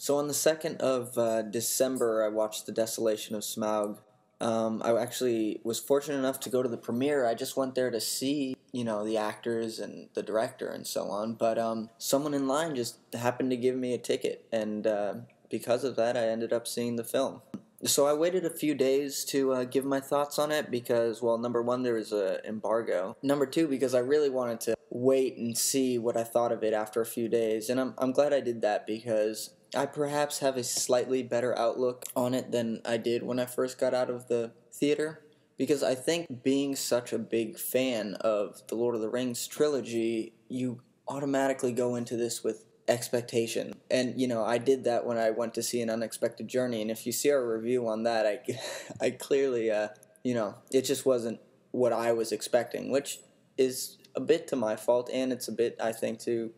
So on the 2nd of December, I watched The Desolation of Smaug. I actually was fortunate enough to go to the premiere. I just went there to see, the actors and the director and so on. But someone in line just happened to give me a ticket, and because of that, I ended up seeing the film. So I waited a few days to give my thoughts on it because, well, number one, there was an embargo. Number two, because I really wanted to wait and see what I thought of it after a few days. And I'm glad I did that because I perhaps have a slightly better outlook on it than I did when I first got out of the theater. Because I think being such a big fan of the Lord of the Rings trilogy, you automatically go into this with expectation. And, I did that when I went to see An Unexpected Journey. And if you see our review on that, I clearly, it just wasn't what I was expecting, which is a bit to my fault, and it's a bit, I think, to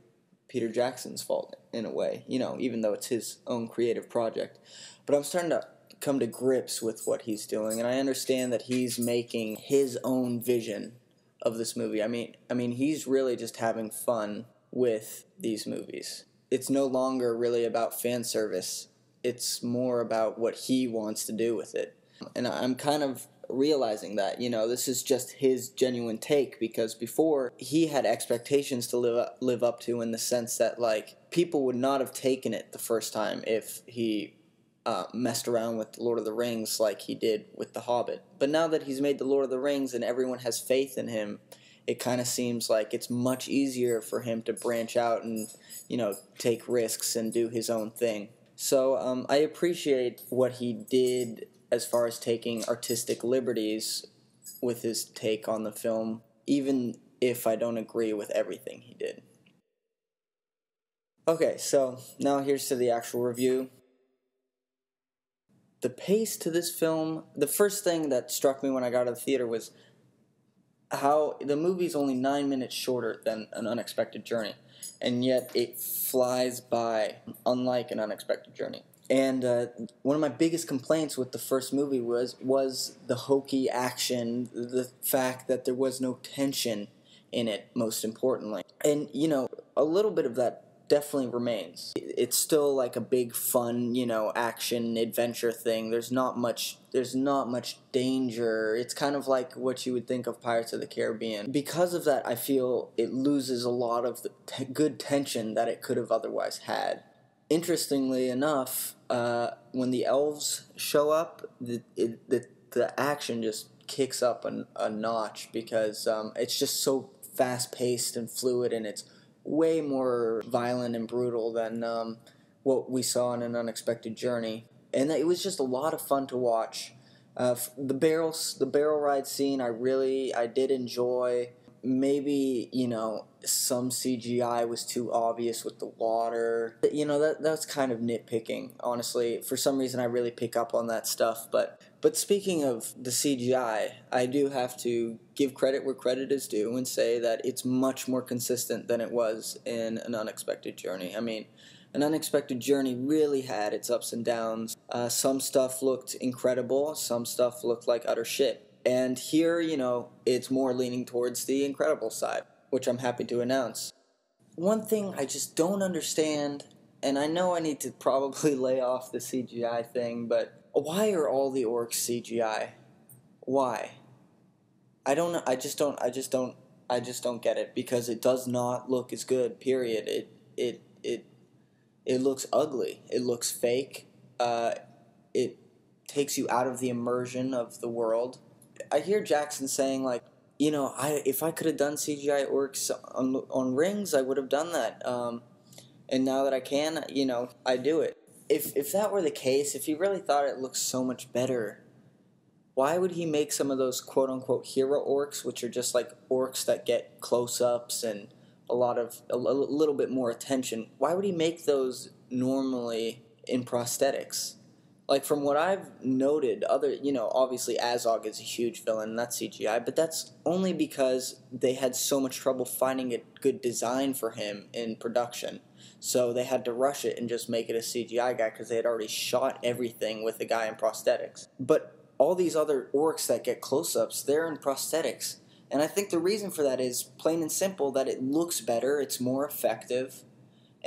Peter Jackson's fault in a way, even though it's his own creative project. But I'm starting to come to grips with what he's doing, and I understand that he's making his own vision of this movie. I mean, he's really just having fun with these movies. It's no longer really about fan service. It's more about what he wants to do with it. And I'm kind of realizing that, this is just his genuine take, because before he had expectations to live up to, in the sense that, like, people would not have taken it the first time if he messed around with the Lord of the Rings like he did with the Hobbit. But now that he's made the Lord of the Rings and everyone has faith in him, it kind of seems like it's much easier for him to branch out and, take risks and do his own thing. So I appreciate what he did as far as taking artistic liberties with his take on the film, even if I don't agree with everything he did. Okay, so now here's to the actual review. The pace to this film, the first thing that struck me when I got out of the theater was how the movie's only 9 minutes shorter than An Unexpected Journey, and yet it flies by, unlike An Unexpected Journey. And one of my biggest complaints with the first movie was the hokey action, the fact that there was no tension in it, most importantly. And, a little bit of that definitely remains. It's still like a big fun, action adventure thing. There's not much danger. It's kind of like what you would think of Pirates of the Caribbean. Because of that, I feel it loses a lot of the good tension that it could have otherwise had. Interestingly enough, when the elves show up, the action just kicks up a notch, because it's just so fast-paced and fluid, and it's way more violent and brutal than what we saw in An Unexpected Journey. And it was just a lot of fun to watch. The barrel ride scene, I did enjoy. Maybe, some CGI was too obvious with the water. That's kind of nitpicking, honestly. For some reason, I really pick up on that stuff. But speaking of the CGI, I do have to give credit where credit is due and say that it's much more consistent than it was in An Unexpected Journey. I mean, An Unexpected Journey really had its ups and downs. Some stuff looked incredible. Some stuff looked like utter shit. And here, it's more leaning towards the incredible side, which I'm happy to announce. One thing I just don't understand, and I know I need to probably lay off the CGI thing, but why are all the orcs CGI? Why? I don't know. I just don't get it, because it does not look as good, period. It looks ugly. It looks fake. It takes you out of the immersion of the world. I hear Jackson saying, like, if I could have done CGI orcs on Rings, I would have done that. And now that I can, I do it. If that were the case, if he really thought it looked so much better, why would he make some of those quote-unquote hero orcs, which are just like orcs that get close-ups and a little bit more attention, why would he make those normally in prosthetics? Like, from what I've noted, obviously Azog is a huge villain, and that's CGI, but that's only because they had so much trouble finding a good design for him in production. So they had to rush it and just make it a CGI guy, because they had already shot everything with the guy in prosthetics. But all these other orcs that get close-ups, they're in prosthetics. And I think the reason for that is plain and simple that it looks better, it's more effective,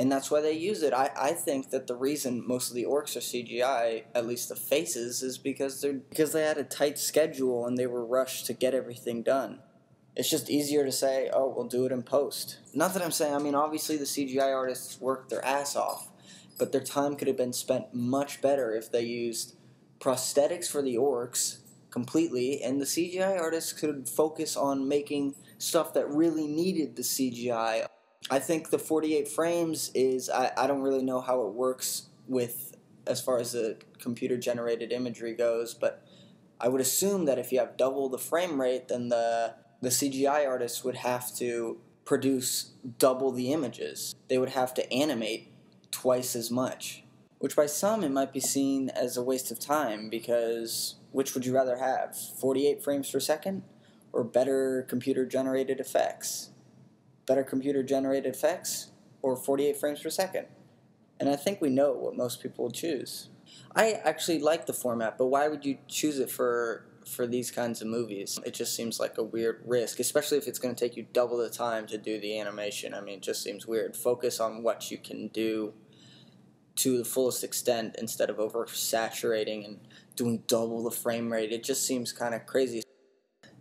and that's why they use it. I think that the reason most of the orcs are CGI, at least the faces, is because they had a tight schedule and they were rushed to get everything done. It's just easier to say, oh, we'll do it in post. Not that I'm saying, I mean, obviously the CGI artists worked their ass off, but their time could have been spent much better if they used prosthetics for the orcs completely, and the CGI artists could focus on making stuff that really needed the CGI. I think the 48 frames is, I don't really know how it works with, as far as the computer-generated imagery goes, but I would assume that if you have double the frame rate, then the CGI artists would have to produce double the images. They would have to animate twice as much, which by some it might be seen as a waste of time, because which would you rather have, 48 frames per second or better computer-generated effects? Better computer-generated effects or 48 frames per second? And I think we know what most people will choose. I actually like the format, but why would you choose it for these kinds of movies? It just seems like a weird risk, especially if it's going to take you double the time to do the animation. I mean, it just seems weird. Focus on what you can do to the fullest extent instead of oversaturating and doing double the frame rate. It just seems kind of crazy.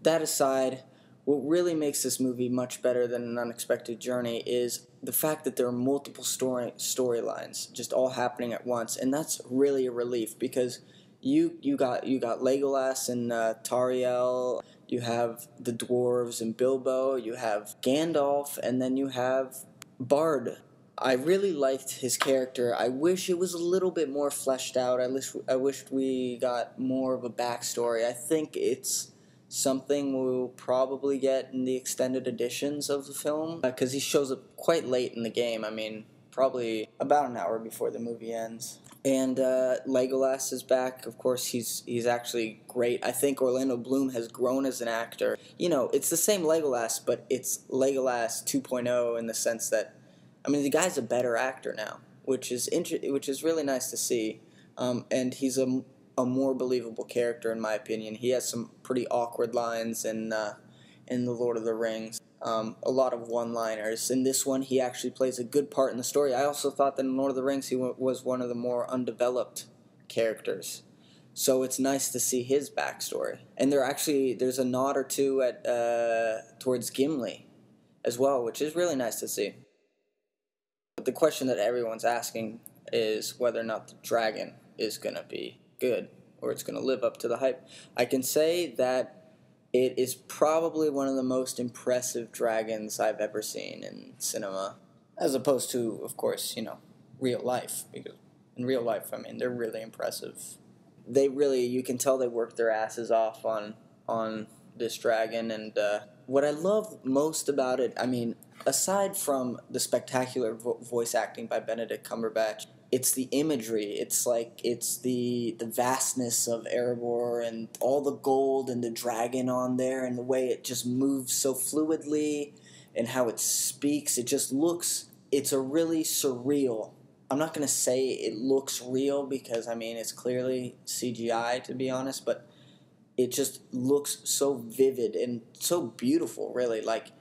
That aside, what really makes this movie much better than An Unexpected Journey is the fact that there are multiple storylines just all happening at once, and that's really a relief, because you got Legolas and Tariel, you have the dwarves and Bilbo, you have Gandalf, and then you have Bard. I really liked his character. I wish it was a little bit more fleshed out. I wished we got more of a backstory. I think it's something we'll probably get in the extended editions of the film, because he shows up quite late in the game. I mean, probably about an hour before the movie ends. And Legolas is back. Of course, he's actually great. I think Orlando Bloom has grown as an actor. You know, it's the same Legolas, but it's Legolas 2.0 in the sense that, I mean, the guy's a better actor now, which is really nice to see. And he's a more believable character, in my opinion. He has some pretty awkward lines in The Lord of the Rings. A lot of one-liners. In this one, he actually plays a good part in the story. I also thought that in Lord of the Rings, he was one of the more undeveloped characters. So it's nice to see his backstory. And there's a nod or two towards Gimli as well, which is really nice to see. But the question that everyone's asking is whether or not the dragon is going to be good, or it's going to live up to the hype. I can say that it is probably one of the most impressive dragons I've ever seen in cinema, as opposed to, of course, real life, because in real life, I mean, they're really impressive. You can tell they worked their asses off on this dragon, and what I love most about it, I mean, aside from the spectacular voice acting by Benedict Cumberbatch, it's the imagery. It's the vastness of Erebor and all the gold and the dragon on there and the way it just moves so fluidly and how it speaks. It's a really surreal. I'm not going to say it looks real because, I mean, it's clearly CGI, to be honest, but it just looks so vivid and so beautiful, really. Like,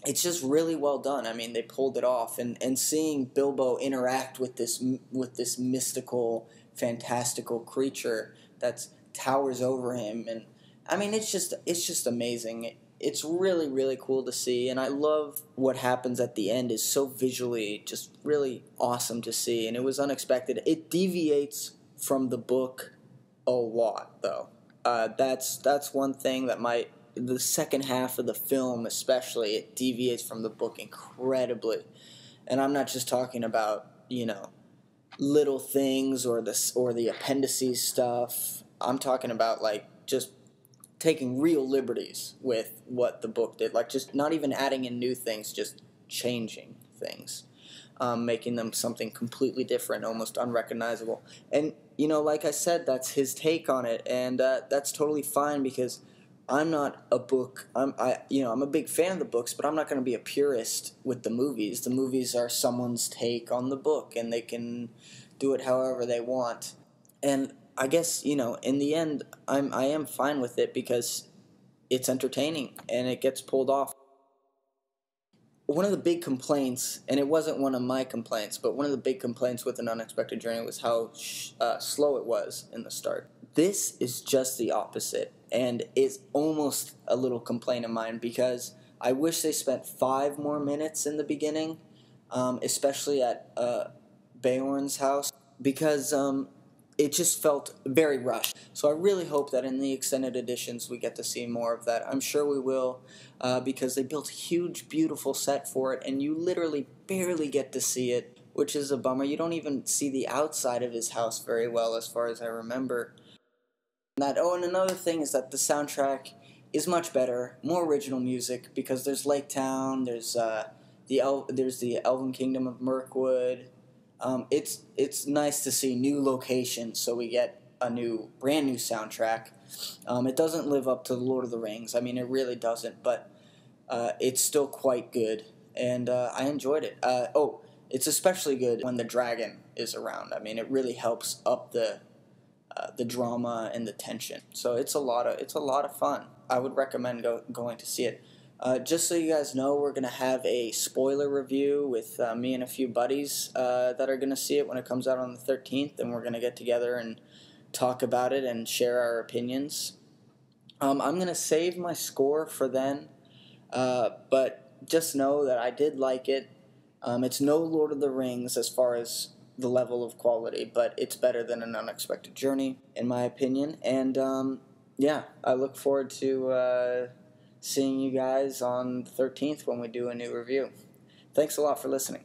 it's just really well done. I mean, they pulled it off, and seeing Bilbo interact with this mystical, fantastical creature that towers over him, and I mean, it's just amazing. It's really, really cool to see, and I love what happens at the end. Is so visually just really awesome to see, and it was unexpected. It deviates from the book a lot, though. That's one thing that the second half of the film especially, it deviates from the book incredibly. And I'm not just talking about, little things or the appendices stuff. I'm talking about, like, just taking real liberties with what the book did. Like, just not even adding in new things, just changing things. Making them something completely different, almost unrecognizable. And, like I said, that's his take on it, and that's totally fine, because I'm not a book. I'm a big fan of the books, but I'm not going to be a purist with the movies. The movies are someone's take on the book, and they can do it however they want. And I guess, in the end, I am fine with it because it's entertaining and it gets pulled off. one of the big complaints, and it wasn't one of my complaints, but one of the big complaints with An Unexpected Journey was how slow it was in the start. This is just the opposite, and it's almost a little complaint of mine because I wish they spent 5 more minutes in the beginning, especially at Beorn's house, because it just felt very rushed. So I really hope that in the extended editions we get to see more of that. I'm sure we will, because they built a huge, beautiful set for it, and you literally barely get to see it, which is a bummer. You don't even see the outside of his house very well, as far as I remember. And another thing is that the soundtrack is much better, more original music, because there's Lake Town, there's the Elven Kingdom of Mirkwood. It's nice to see new locations, so we get a brand new soundtrack. It doesn't live up to the Lord of the Rings. I mean, it really doesn't, but it's still quite good, and I enjoyed it. It's especially good when the dragon is around. I mean, it really helps up the drama and the tension. So it's a lot of fun. I would recommend going to see it. Just so you guys know, we're going to have a spoiler review with me and a few buddies that are going to see it when it comes out on the 13th, and we're going to get together and talk about it and share our opinions. I'm going to save my score for then, but just know that I did like it. It's no Lord of the Rings as far as the level of quality, but it's better than An Unexpected Journey, in my opinion. And yeah, I look forward to seeing you guys on the 13th when we do a new review. Thanks a lot for listening.